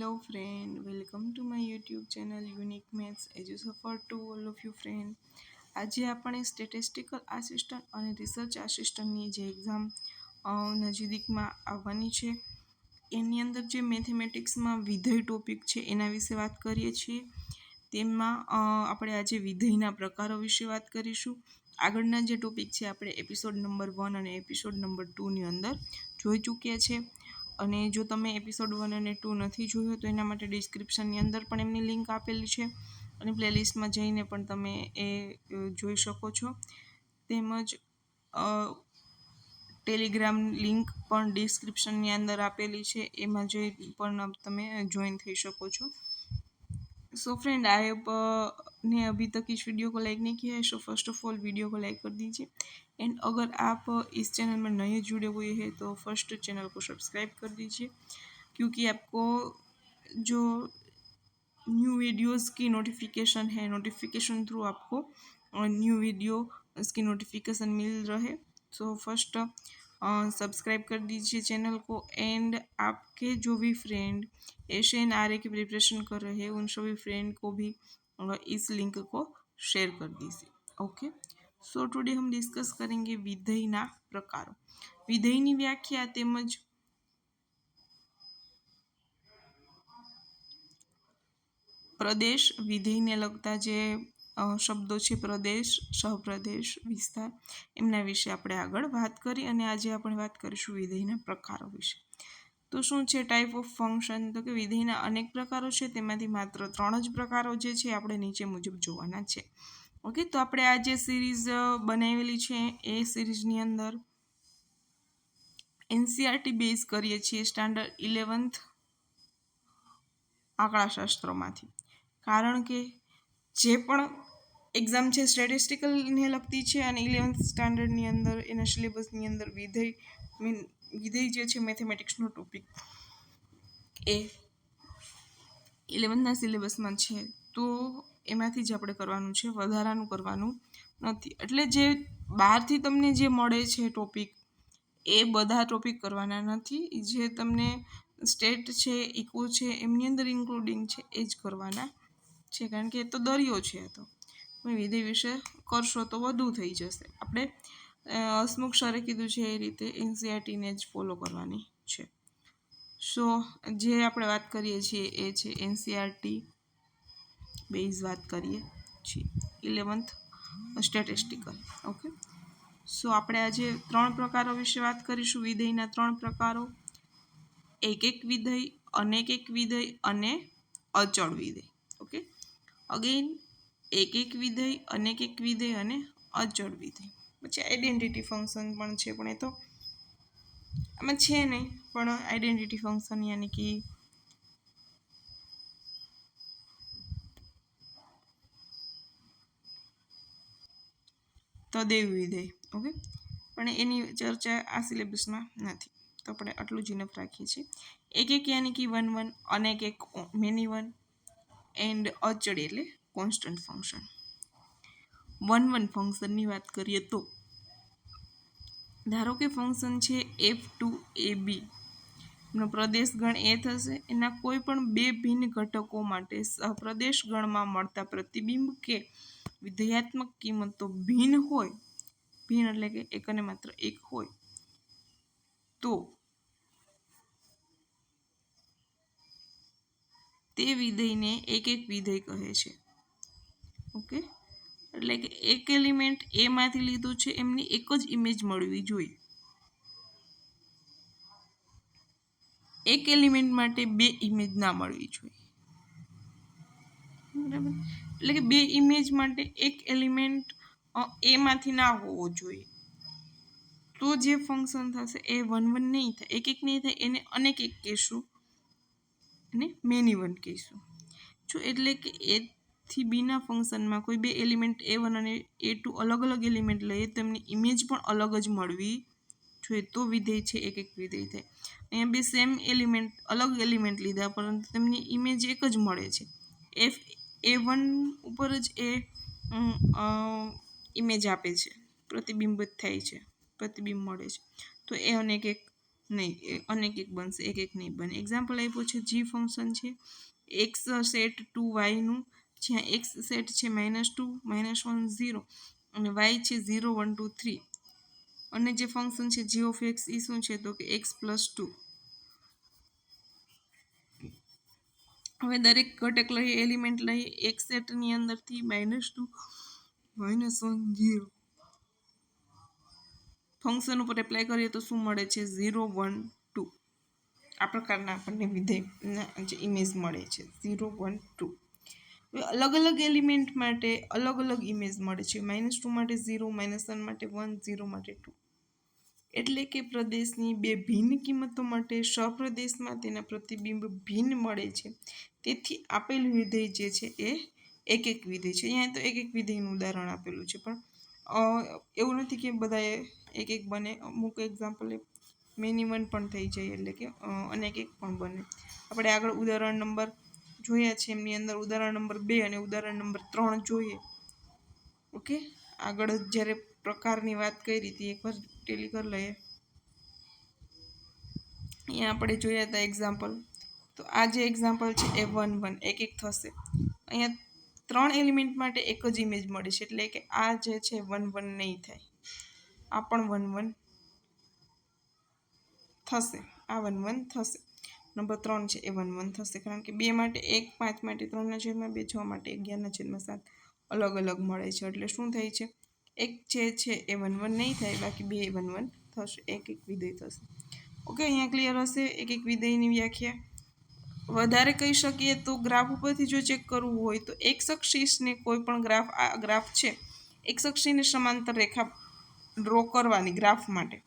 Hello friend, welcome to my YouTube channel Unique Maths Edu Suffer to all of you friend. આજે આપણે statistical assistant અને research આસિસ્ટન્ટની જે exam નજીકમાં આવવાની છે એની અંદર જે મેથેમેટિક્સમાં વિધેય ટોપિક છે એના વિશે વાત કરીએ છીએ. તેમાં આપણે આજે વિધેયના પ્રકારો વિશે વાત કરીશું. આગળના જે ટોપિક છે આપણે એપિસોડ નંબર 1 અને એપિસોડ નંબર 2ની અંદર જોઈ ચૂક્યા છે. અને જો તમે એપિસોડ 1 અને 2 નથી જોયો તો એના માટે ડિસ્ક્રિપ્શનની અંદર પણ એમની લિંક આપેલી છે અને પ્લેલિસ્ટમાં જઈને પણ તમે એ જોઈ શકો છો. તેમજ ટેલિગ્રામ લિંક પણ ડિસ્ક્રિપ્શનની અંદર આપેલી છે, એમાં જઈ પણ તમે ज्वाइन થઈ શકો છો. सो फ्रेंड ने अभी तक इस वीडियो को लाइक नहीं किया है so first of all video को लाइक कर दीजिए. एंड अगर आप इस चैनल में नए जुड़े हुए हैं तो फर्स्ट चैनल को सब्सक्राइब कर दीजिए, क्योंकि आपको जो न्यू वीडियोस की नोटिफिकेशन है नोटिफिकेशन थ्रू आपको न्यू वीडियो इसकी नोटिफिकेशन मिल रहे. सो फर्स्ट सब्सक्राइब कर दीजिए चैनल को. एंड आपके जो भी फ्रेंड SNRA की प्रिपरेशन कर रहे हैं उन सभी फ्रेंड को भी इस लिंक को शेयर कर दीजिए. ओके, सो टुडे हम डिस्कस करेंगे विधेयना प्रकारों. विधेयनी व्याख्या તેમજ પ્રદેશ, વિધેયને લગતા જે શબ્દો છે પ્રદેશ, સહપ્રદેશ, વિસ્તાર, એમના વિશે આપણે આગળ વાત કરી અને આજે આપણે વાત કરીશું વિધેયના પ્રકારો વિશે. તો શું છે ટાઈપ ઓફ ફંક્શન? તો કે વિધેયના અનેક પ્રકારો છે, તેમાંથી માત્ર 3 જ પ્રકારો જે છે આપણે નીચે મુજબ જોવાના છે. ઓકે, તો આપણે આ જે સિરીઝ બનાવેલી છે એ સિરીઝની અંદર NCERT બેઝ કરીએ છીએ સ્ટાન્ડર્ડ 11th આંકડાશાસ્ત્રમાંથી. કારણ કે જે પણ એક્ઝામ છે સ્ટેટિસ્ટિકલને લગતી છે અને 11th સ્ટાન્ડર્ડની અંદર એના સિલેબસની અંદર વિધેય જે છે મેથેમેટિક્સનો ટોપિક એ 11થના સિલેબસમાં છે, તો એમાંથી જ આપણે કરવાનું છે, વધારાનું કરવાનું નથી. એટલે જે બહારથી તમને જે મળે છે ટોપિક એ બધા ટોપિક કરવાના નથી. જે તમને સ્ટેટ છે, ઇકો છે, એમની અંદર ઇન્ક્લુડિંગ છે એ જ કરવાના છે, કારણ કે એ તો દરિયો છે. તો તમે વિધેય વિશે કરશો તો વધુ થઈ જશે. આપણે હસમુખ સરે કીધું છે એ રીતે NCERTને જ ફોલો કરવાની છે. સો જે આપણે વાત કરીએ છીએ એ છે NCERT બેઝ વાત કરીએ છીએ 11th સ્ટેટિસ્ટિકલ. ઓકે, સો આપણે આજે 3 પ્રકારો વિશે વાત કરીશું. વિધેયના 3 પ્રકારો: એક વિધેય, અનેક વિધેય અને અચળ વિધેય. ઓકે, અગેન એક વિધેય, અનેક વિધેય અને અચળ વિધેય. પછી આઈડેન્ટિટી ફંક્શન પણ છે, પણ એ તો આમાં છે નહીં, પણ આઈડેન્ટિટી ફંક્શન યાની કે તદેવ વિધેય. ઓકે, પણ એની ચર્ચા આ સિલેબસમાં નથી, તો આપણે આટલું જ ઇનફ રાખીએ છીએ. એક યાની કે 1 1, અનેક મેની 1, એન્ડ અચળ એટલે કોન્સ્ટન્ટ ફંક્શન. 1 1 ફંક્શનની વાત કરીએ તો ધારો કે ફંક્શન છે f2ab નો પ્રદેશ ગણ એ થશે. એના કોઈ પણ બે ભિન્ન ઘટકો માટે સહપ્રદેશ ગણમાં મળતા પ્રતિબિંબ કે વિધેયાત્મક કિંમતો ભિન્ન હોય, ભિન્ન એટલે કે એક અને માત્ર એક હોય, તો તે વિધેયને એક વિધેય કહે છે. ઓકે, એટલે કે એક એલિમેન્ટ એમાંથી લીધું છે, એમની એક જ ઇમેજ મળવી જોઈએ. એક એલિમેન્ટ માટે બે ઇમેજ ના મળવી જોઈએ. બરાબર, એટલે કે બે ઇમેજ માટે એક એલિમેન્ટ એમાંથી ના હોવો જોઈએ. તો જે ફંક્શન થશે એ 1 1 નહીં થાય, એક નહીં થાય, એને અનેક કહીશું અને મેની 1 કહીશું. જો એટલે કે એથી બીના ફંક્શનમાં કોઈ બે એલિમેન્ટ A1 અને A2 અલગ અલગ એલિમેન્ટ લઈએ તો એમની ઇમેજ પણ અલગ જ મળવી જોઈએ, તો વિધેય છે એક વિધેય થાય. અહીંયા બે સેમ એલિમેન્ટ અલગ એલિમેન્ટ લીધા પરંતુ તેમની ઇમેજ એક જ મળે છે. A1 ઉપર જ એ ઇમેજ આપે છે, પ્રતિબિંબિત થાય છે, પ્રતિબિંબ મળે છે, તો એ અનેક નહીં, અનેક એક બનશે, એક એક નહીં બને. એક્ઝામ્પલ આપ્યું છે જી ફંક્શન છે એક્સ સેટ ટુ વાયનું, જ્યાં એક્સ સેટ છે -2, -1, 0 અને વાય છે 0, 1, 2, 3. અને જે ફંક્શન છે જી ઓફ એક્સ એ શું છે તો કે x+2. હવે દરેક ઘટક લઈએ, એલિમેન્ટ લઈએ, એક્સ સેટની અંદરથી -2, -1, 0 ફંક્શન ઉપર એપ્લાય કરીએ તો શું મળે છે 0, 1, 2. આ પ્રકારના આપણને વિધેયના જે ઇમેજ મળે છે 0, 1, 2. હવે અલગ અલગ એલિમેન્ટ માટે અલગ અલગ ઇમેજ મળે છે. -2 માટે 0, -1 માટે 1, 0 માટે 2. એટલે કે પ્રદેશની બે ભિન્ન કિંમતો માટે સપ્રદેશમાં તેના પ્રતિબિંબ ભિન્ન મળે છે. તેથી આપેલ વિધેય જે છે એ એક એક વિધેય છે. અહીંયા તો એક એક વિધેયનું ઉદાહરણ આપેલું છે, પણ એવું નથી કે બધાએ એક એક બને. અમુક એક્ઝામ્પલ મેની વન પણ થઈ જાય, એટલે કે અનેક એક પણ બને. આપણે આગળ ઉદાહરણ નંબર જોયા છે, એમની અંદર ઉદાહરણ નંબર 2 અને ઉદાહરણ નંબર 3 જોઈએ. ઓકે, આગળ જ્યારે પ્રકારની વાત કરી હતી એકવાર ટેલી કરી લઈએ. અહીંયા આપણે જોયા હતા એક્ઝામ્પલ, તો આ જે એક્ઝામ્પલ છે એ 1, 1 એક એક થશે. અહીંયા 3 એલિમેન્ટ માટે એક જ ઇમેજ મળે છે, એટલે કે આ જે છે 1, 1 નહીં થાય, આ પણ 1, 1 થશે, આ 1, 1 થશે. નંબર 3 છે એ 1, 1 થશે, કારણ કે 2 માટે 1, 5 માટે 3/2, 6 માટે 11/7 અલગ અલગ મળે છે. એટલે શું થાય છે, એક જે છે એ 1, 1 નહીં થાય, બાકી 2 1, 1 થશે, એક એક વિધેય થશે. ઓકે, અહીંયા ક્લિયર હશે એક એક વિધેયની વ્યાખ્યા. વધારે કહી શકીએ તો ગ્રાફ ઉપરથી જો ચેક કરવું હોય તો એક્સ અક્ષને કોઈ પણ ગ્રાફ, આ ગ્રાફ છે, એક્સ અક્ષને સમાંતર રેખા ડ્રો કરવાની ગ્રાફ માટે,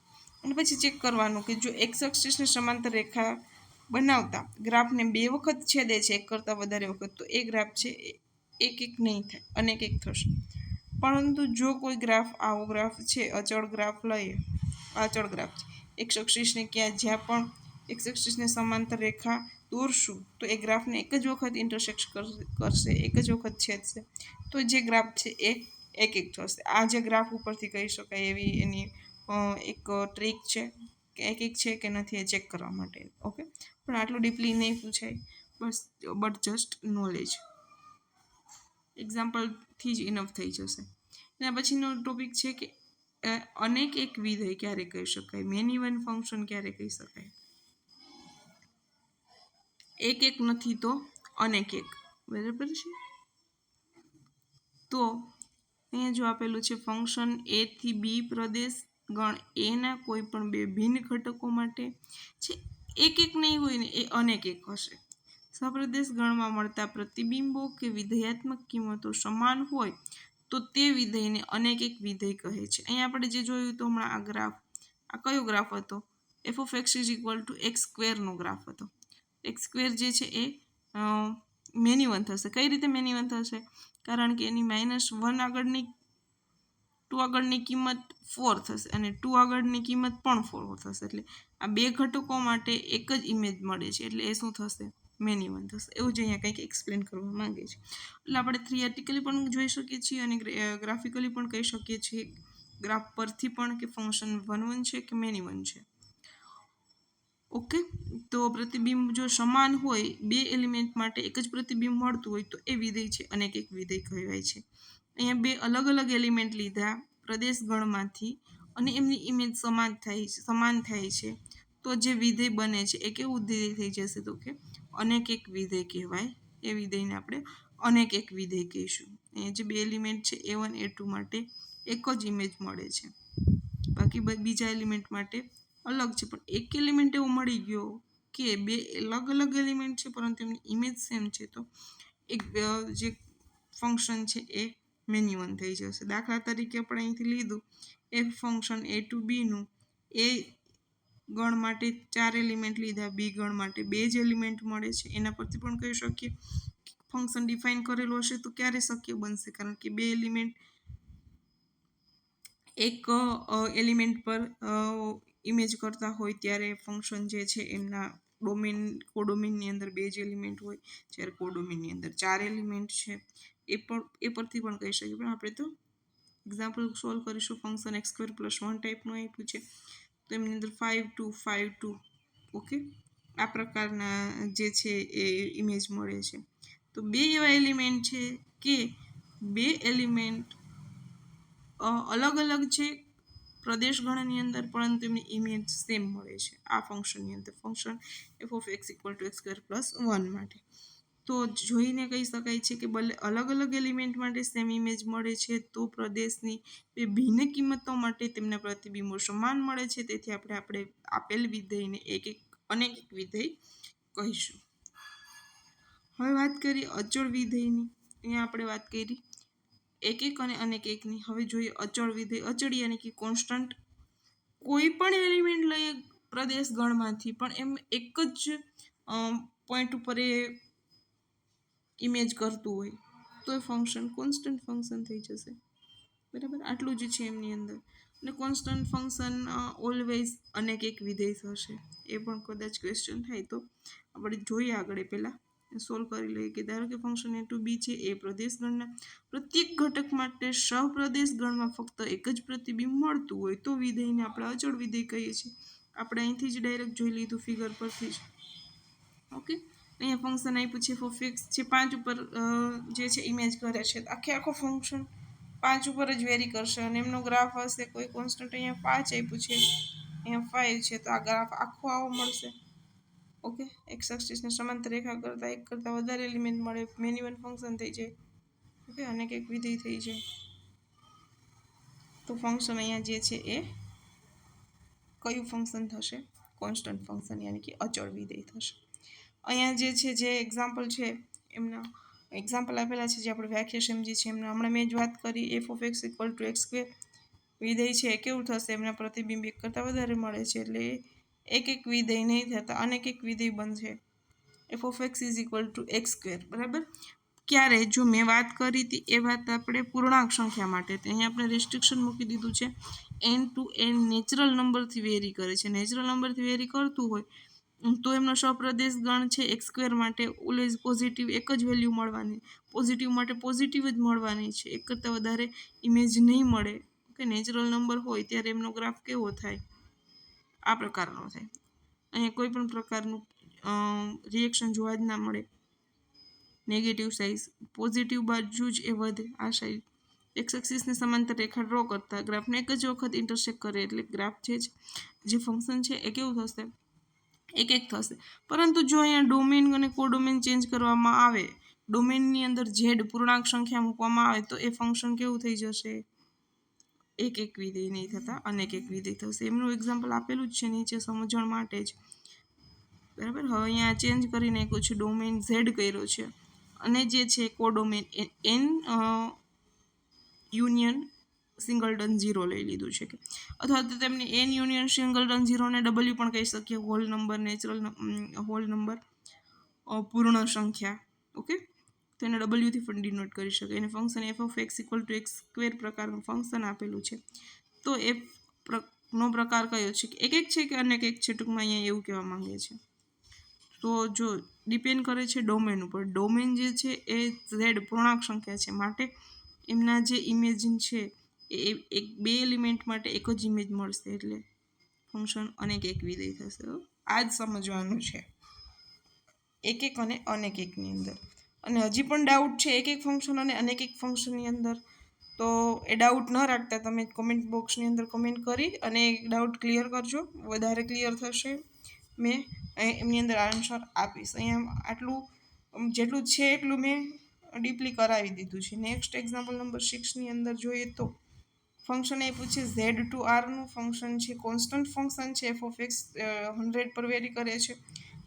અને પછી ચેક કરવાનું કે જો એક્સ અક્ષને સમાંતર રેખા બનાવતા ગ્રાફને 2 વખત છેદે છે, એક કરતાં વધારે વખત, તો એ ગ્રાફ છે એક એક નહીં થાય, અનેક એક થશે. પરંતુ જો કોઈ ગ્રાફ, આવો ગ્રાફ છે, અચળ ગ્રાફ લઈએ, અચળ ગ્રાફ છે, એક્સ અક્ષને જ્યાં પણ એક્સ અક્ષને સમાંતર રેખા દોરશું તો એ ગ્રાફને એક જ વખત ઇન્ટરસેક્ટ કરશે, એક જ વખત છેદશે, તો જે ગ્રાફ છે એ એક એક થશે. આ જે ગ્રાફ ઉપરથી કહી શકાય એવી એની એક ટ્રીક છે કે એક એક છે કે નથી એ ચેક કરવા માટે. ઓકે, પણ આટલું ડીપલી નહીં પૂછાય, બટ જસ્ટ નોલેજ, એક્ઝામ્પલથી જ ઇનફ થઈ જશે. એના પછીનો ટોપિક છે કે અનેક એક વિધેય ક્યારે કહી શકાય, મેની વન ફંક્શન ક્યારે કહી શકાય. એક એક નથી તો અનેક એક, બરાબર છે. તો અહીંયા જો આપેલું છે ફંક્શન એ થી બી પ્રદેશ ગણ એના કોઈ પણ બે ભિન્ન ઘટકો માટે છે, એક એક નહીં હોય ને એ અનેક એક હશે. સપ્રદેશ ગણમાં મળતા પ્રતિબિંબો કે વિધેયાત્મક કિંમતો સમાન હોય તો તે વિધેયને અનેક એક વિધેય કહે છે. અહીંયા આપણે જે જોયું તો હમણાં આ ગ્રાફ, આ કયો ગ્રાફ હતો, f(x) નો ગ્રાફ હતો. x² જે છે એ મેની વન થશે. કઈ રીતે મેની વન થશે, કારણ કે એની -1 આગળની 2 આગળની કિંમત 4 થશે અને 2 આગળની કિંમત પણ 4 થશે. એટલે આ બે ઘટકો માટે એક જ ઇમેજ મળે છે, એટલે એ શું થશે, મેની વન થશે. એવું જ અહીંયા કંઈક એક્સપ્લેન કરવા માંગે છે. એટલે આપણે થિયરિટિકલી પણ જોઈ શકીએ છીએ અને ગ્રાફિકલી પણ કહી શકીએ છીએ, ગ્રાફ પરથી પણ, કે ફંક્શન 1, 1 છે કે મેની વન છે. ઓકે, તો પ્રતિબિંબ જો સમાન હોય, બે એલિમેન્ટ માટે એક જ પ્રતિબિંબ મળતું હોય તો એ વિધેય છે અનેક એક વિધેય કહેવાય છે. અહીંયા બે અલગ અલગ એલિમેન્ટ લીધા પ્રદેશ ગણમાંથી અને એમની ઇમેજ સમાન થાય છે, તો જે વિધેય બને છે એ કેવું વિધેય થઈ જશે, તો કે અનેક એક વિધેય કહેવાય. એ વિધેયને આપણે અનેક એક વિધેય કહીશું. અહીંયા જે બે એલિમેન્ટ છે A1 A2 માટે એક જ ઇમેજ મળે છે, બાકી બીજા એલિમેન્ટ માટે અલગ છે. પણ એક એલિમેન્ટ એવો મળી ગયો કે બે અલગ અલગ એલિમેન્ટ છે પરંતુ એમની ઇમેજ સેમ છે, તો એક જે ફંક્શન છે એ મેની વન થઈ જશે. દાખલા તરીકે આપણે અહીંથી લીધું એક ફંક્શન A2Bનું, એ ગણ માટે 4 એલિમેન્ટ લીધા, બી ગણ માટે 2 જ એલિમેન્ટ મળે છે. એના પરથી પણ કહી શકીએ ફંક્શન ડિફાઇન કરેલું હશે તો ક્યારે શક્ય બનશે, કારણ કે બે એલિમેન્ટ એક એલિમેન્ટ પર ઇમેજ કરતા હોય ત્યારે ફંક્શન જે છે એમના કોડોમેનની અંદર 2 જ એલિમેન્ટ હોય, જ્યારે કોડોમેનની અંદર 4 એલિમેન્ટ છે. એ પરથી પણ કહી શકીએ, પણ આપણે તો એક્ઝામ્પલ સોલ્વ કરીશું. ફંક્શન x² + 1 ટાઈપનું આપ્યું છે, તો એમની અંદર 5 2 5 2 ઓકે આ પ્રકારના જે છે એ ઇમેજ મળે છે. તો બે એવા એલિમેન્ટ છે કે બે એલિમેન્ટ અલગ અલગ છે પ્રદેશ ગણની અંદર, પરંતુ એમની ઇમેજ સેમ મળે છે આ ફંક્શનની અંદર, ફંક્શન f(x = x²+1) માટે. તો જોઈને કહી શકાય છે કે ભલે અલગ અલગ એલિમેન્ટ માટે સેમ ઇમેજ મળે છે, તો પ્રદેશની બે ભિન્ન કિંમતો માટે તેમના પ્રતિબિંબો સમાન મળે છે. તેથી આપણે આપેલ વિધેયને અનેક વિધેય કહીશું. હવે વાત કરીએ અચળ વિધેયની. અહીંયા આપણે વાત કરી એક અને અનેક એકની. હવે જોઈએ અચળ વિધેય. અચળ યાની કે કોન્સ્ટન્ટ. કોઈ પણ એલિમેન્ટ લઈએ પ્રદેશ ગણમાંથી, પણ એમ એક જ પોઈન્ટ ઉપર એ ઇમેજ કરતું હોય તો એ ફંક્શન કોન્સ્ટન્ટ ફંક્શન થઈ જશે. બરાબર, આટલું જ છે એમની અંદર. અને કોન્સ્ટન્ટ ફંક્શન ઓલવેઝ અનેક એક વિધેય થશે. એ પણ કદાચ ક્વેશ્ચન થાય તો આપણે જોઈએ આગળ પહેલાં સોલ્વ કરી લઈએ કે ધારો કે ફંક્શન a to b છે. એ પ્રદેશ ગણના પ્રત્યેક ઘટક માટે સહપ્રદેશ ગણમાં ફક્ત એક જ પ્રતિબિંબ મળતું હોય તો વિધેયને આપણે અચળ વિધેય કહીએ છીએ. આપણે અહીંથી જ ડાયરેક્ટ જોઈ લીધું ફિગર પરથી જ. ઓકે, અહીંયા ફંક્શન આપ્યું છે f(x) છે 5 ઉપર જે છે ઇમેજ કરે છે. આખો ફંક્શન 5 ઉપર જ વેરી કરશે અને એમનો ગ્રાફ હશે કોઈ કોન્સ્ટન્ટ. અહીંયા 5 આપ્યું છે, અહીંયા 5 છે, તો આ ગ્રાફ આખો આવો મળશે. ઓકે, એક્સ એક્સિસને સમાંતર રેખા કરતાં એક કરતાં વધારે એલિમેન્ટ મળે, મેની વન ફંક્શન થઈ જાય. ઓકે, અનેક એક વિધેય થઈ જાય. તો ફંક્શન અહીંયા જે છે એ કયું ફંક્શન થશે? કોન્સ્ટન્ટ ફંક્શન યાની કે અચળ વિધેય થશે. અહીંયા જે છે જે એક્ઝામ્પલ છે એમના એક્ઝામ્પલ આપેલા છે જે આપણે વ્યાખ્યા સમજી છે એમના હમણાં મેં જ વાત કરી f(x = x²) વિધેય છે કેવું થશે? એમના પ્રતિબિંબ એક કરતાં વધારે મળે છે એટલે એક વિધેય નહીં થતા અનેક એક વિધેય બનશે. f(x = x²) બરાબર. ક્યારે? જો મેં વાત કરી હતી એ વાત આપણે પૂર્ણાંક સંખ્યા માટે. અહીંયા આપણે રિસ્ટ્રિક્શન મૂકી દીધું છે n to n નેચરલ નંબરથી વેરી કરે છે. નેચરલ નંબરથી વેરી કરતું હોય તો એમનો સહપ્રદેશ ગણ છે x² માટે ઓલવેઝ પોઝિટિવ એક જ વેલ્યુ મળવાની. પોઝિટિવ માટે પોઝિટિવ જ મળવાની છે, એક કરતાં વધારે ઇમેજ નહીં મળે. કે નેચરલ નંબર હોય ત્યારે એમનો ગ્રાફ કેવો થાય? આ પ્રકારનો થાય. અહીંયા કોઈ પણ પ્રકારનું રિએક્શન જોવા જ ના મળે. નેગેટિવ સાઇઝ પોઝિટિવ બાજુ જ એ વધે. આ સાઈડ એક્સ એક્સિસને સમાંતર રેખા ડ્રો કરતા ગ્રાફને એક જ વખત ઇન્ટરસેક્ટ કરે એટલે ગ્રાફ જે ફંક્શન છે એ કેવું થશે? એક થશે. પરંતુ જો અહીંયા ડોમેન અને કોડોમેન ચેન્જ કરવામાં આવે, ડોમેનની અંદર ઝેડ પૂર્ણાંક સંખ્યા મૂકવામાં આવે તો એ ફંક્શન કેવું થઈ જશે? એક વિધેય નહીં થતા અનેક એક વિધેય થશે. એમનું એક્ઝામ્પલ આપેલું જ છે નીચે સમજણ માટે જ. બરાબર. હવે અહીંયા ચેન્જ કરી નાખ્યું છે, ડોમેન ઝેડ કર્યો છે અને જે છે કોડોમેન એન યુનિયન સિંગલટન 0 લઈ લીધું છે કે અથવા તો તેમને એન યુનિયન સિંગલટન 0 ને W પણ કહી શકીએ. Whole number, natural whole number, પૂર્ણ સંખ્યા. ઓકે, તો એને W થી પણ ડિનોટ કરી શકે. એને ફંક્શન f(x = x² પ્રકારનું ફંક્શન આપેલું છે. તો એ નો પ્રકાર કયો છે? એક છે કે અનેક એક છે? ટૂંકમાં અહીંયા એવું કહેવા માંગે છે. તો જો ડિપેન્ડ કરે છે ડોમેન ઉપર. ડોમેન જે છે એ ઝેડ પૂર્ણાંક સંખ્યા છે માટે એમના જે ઇમેજિન છે એ બે એલિમેન્ટ માટે એક જ ઇમેજ મળશે એટલે ફંક્શન અનેક એક વિધેય થશે. આ જ સમજવાનું છે એક અને અનેક એકની અંદર. અને હજી પણ ડાઉટ છે એક ફંક્શન અને અનેક એક ફંક્શનની અંદર, તો એ ડાઉટ ન રાખતા તમે કોમેન્ટ બોક્સની અંદર કમેન્ટ કરી અને ડાઉટ ક્લિયર કરજો. વધારે ક્લિયર થશે. મેં એમની અંદર આન્સર આપીશ. અહીંયા આટલું જેટલું છે એટલું મેં ડીપલી કરાવી દીધું છે. નેક્સ્ટ એક્ઝામ્પલ નંબર 6ની અંદર જોઈએ તો ફંક્શન આપ્યું છે z/r નું ફંક્શન છે કોન્સ્ટન્ટ ફંક્શન છે. f(x) 100 પર વેરી કરે છે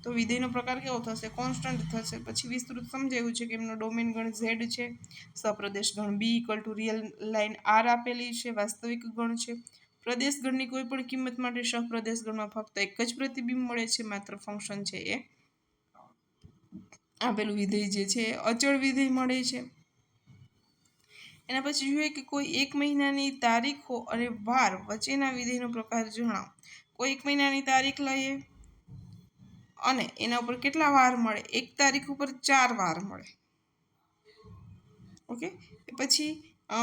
તો વિધેયનો પ્રકાર કેવો થશે? કોન્સ્ટન્ટ થશે. પછી વિસ્તૃત સમજાવ્યું છે કે એમનો ડોમેન ગણ z છે, સપ્રદેશ ગણ b = રિયલ લાઇન r આપેલી છે, વાસ્તવિક ગણ છે. પ્રદેશ ગણની કોઈ પણ કિંમત માટે સહપ્રદેશ ગણમાં ફક્ત એક જ પ્રતિબિંબ મળે છે. માત્ર ફંક્શન છે એ આપેલું વિધેય જે છે અચળ વિધેય મળે છે. એના પછી જોઈએ કે કોઈ એક મહિનાની તારીખો અને વાર વચ્ચેના વિધેયનો પ્રકાર જણાવો. કોઈ એક મહિનાની તારીખ લઈએ અને એના ઉપર કેટલા વાર મળે? એક તારીખ ઉપર 4 વાર મળે. ઓકે, પછી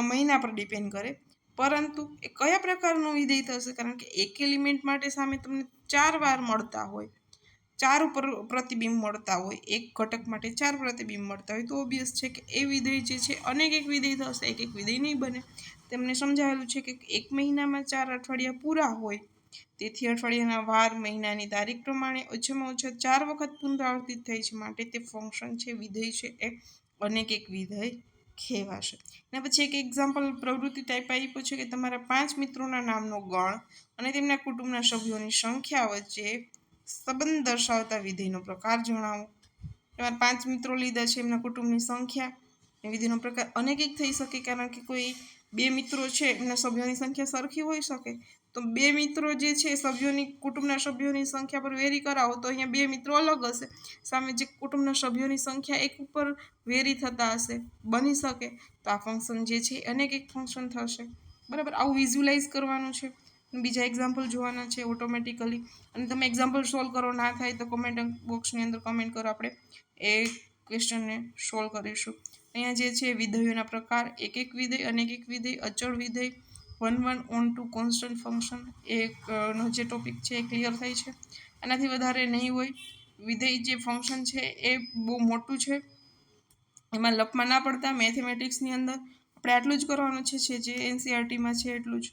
મહિના પર ડિપેન્ડ કરે. પરંતુ એ કયા પ્રકારનું વિધેય થશે? કારણ કે એક એલિમેન્ટ માટે સામે તમને 4 વાર મળતા હોય, 4 પ્રતિબિંબ મળતા હોય, એક ઘટક માટે 4 પ્રતિબિંબ મળતા હોય, તો ઓબ્વિયસ છે કે એ વિધેય જે છે અનેક એક વિધેય થશે, એક વિધેય નહીં બને. તેમને સમજાવેલું છે કે એક મહિનામાં 4 અઠવાડિયા પૂરા હોય, તેથી અઠવાડિયાના વાર મહિનાની તારીખ પ્રમાણે ઓછામાં ઓછા 4 વખત પુનરાવર્તિત થાય છે, માટે તે ફંક્શન છે, વિધેય છે, એ અનેક એક વિધેય કહેવાશે. અને પછી એક એક્ઝામ્પલ પ્રવૃત્તિ ટાઈપ આપ્યું છે કે તમારા 5 મિત્રોના નામનો ગણ અને તેમના કુટુંબના સભ્યોની સંખ્યા વચ્ચે સંબંધ દર્શાવતા વિધેયનો પ્રકાર જણાવો. તમારા 5 મિત્રો લીધા છે, એમના કુટુંબની સંખ્યા, એ વિધેયનો પ્રકાર અનેક એક થઈ શકે, કારણ કે કોઈ 2 મિત્રો છે એમના સભ્યોની સંખ્યા સરખી હોઈ શકે. તો 2 મિત્રો જે છે સભ્યોની કુટુંબના સભ્યોની સંખ્યા પર વેરી કરાવો તો અહીંયા 2 મિત્રો અલગ હશે, સામે જે કુટુંબના સભ્યોની સંખ્યા એક ઉપર વેરી થતા હશે, બની શકે. તો આ ફંક્શન જે છે અનેક એક ફંક્શન થશે. બરાબર, આવું વિઝ્યુલાઇઝ કરવાનું છે. બીજા એક્ઝામ્પલ જોવાના છે ઓટોમેટિકલી. અને તમે એક્ઝામ્પલ સોલ્વ કરો, ના થાય તો કોમેન્ટ બોક્સની અંદર કમેન્ટ કરો, આપણે એ ક્વેશ્ચનને સોલ્વ કરીશું. અહીંયા જે છે વિધેયોના પ્રકાર, એક એક વિધેય, અનેક એક વિધેય, અચળ વિધેય, 1 on 2 કોન્સ્ટન્ટ ફંક્શન, નો જે ટોપિક છે એ ક્લિયર થાય છે. આનાથી વધારે નહીં હોય. વિધેય જે ફંક્શન છે એ બહુ મોટું છે, એમાં લપમાં ના પડતા. મેથેમેટિક્સની અંદર આપણે આટલું જ કરવાનું છે જે એનસીઆરટીમાં છે એટલું જ.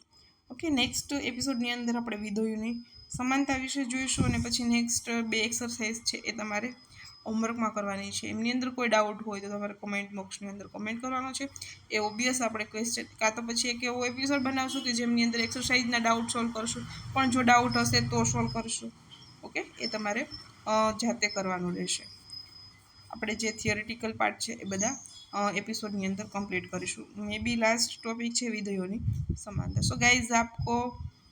ઓકે, નેક્સ્ટ એપિસોડની અંદર આપણે વિધેયોની સમાનતા વિશે જોઈશું, અને પછી નેક્સ્ટ 2 એક્સરસાઇઝ છે એ તમારે હોમવર્કમાં કરવાની છે. એમની અંદર કોઈ ડાઉટ હોય તો તમારે કમેન્ટ બોક્સની અંદર કમેન્ટ કરવાનો છે. એ ઓબ્વિયસ આપણે ક્વેશ્ચન કાં તો પછી એક એવો એપિસોડ બનાવશું કે જેમની અંદર એક્સરસાઇઝના ડાઉટ સોલ્વ કરશું, પણ જો ડાઉટ હશે તો સોલ્વ કરશું. ઓકે, એ તમારે જાતે કરવાનું રહેશે. આપણે જે થિયોરિટિકલ પાર્ટ છે એ બધા एपिसोड अंदर कंप्लीट करीशू. मे बी लास्ट टॉपिक है विधेयों समानता. सो गाइज,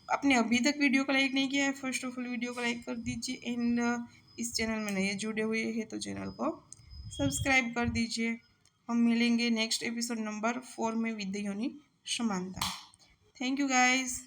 आपने अभी तक वीडियो को लाइक नहीं किया है, फर्स्ट ऑफ ऑल वीडियो को लाइक कर दीजिए. एंड इस चैनल में नए जुड़े हुए हैं तो चैनल को सब्सक्राइब कर दीजिए. हम मिलेंगे नेक्स्ट एपिसोड नंबर 4 में विधेयों समानता. Thank you guys.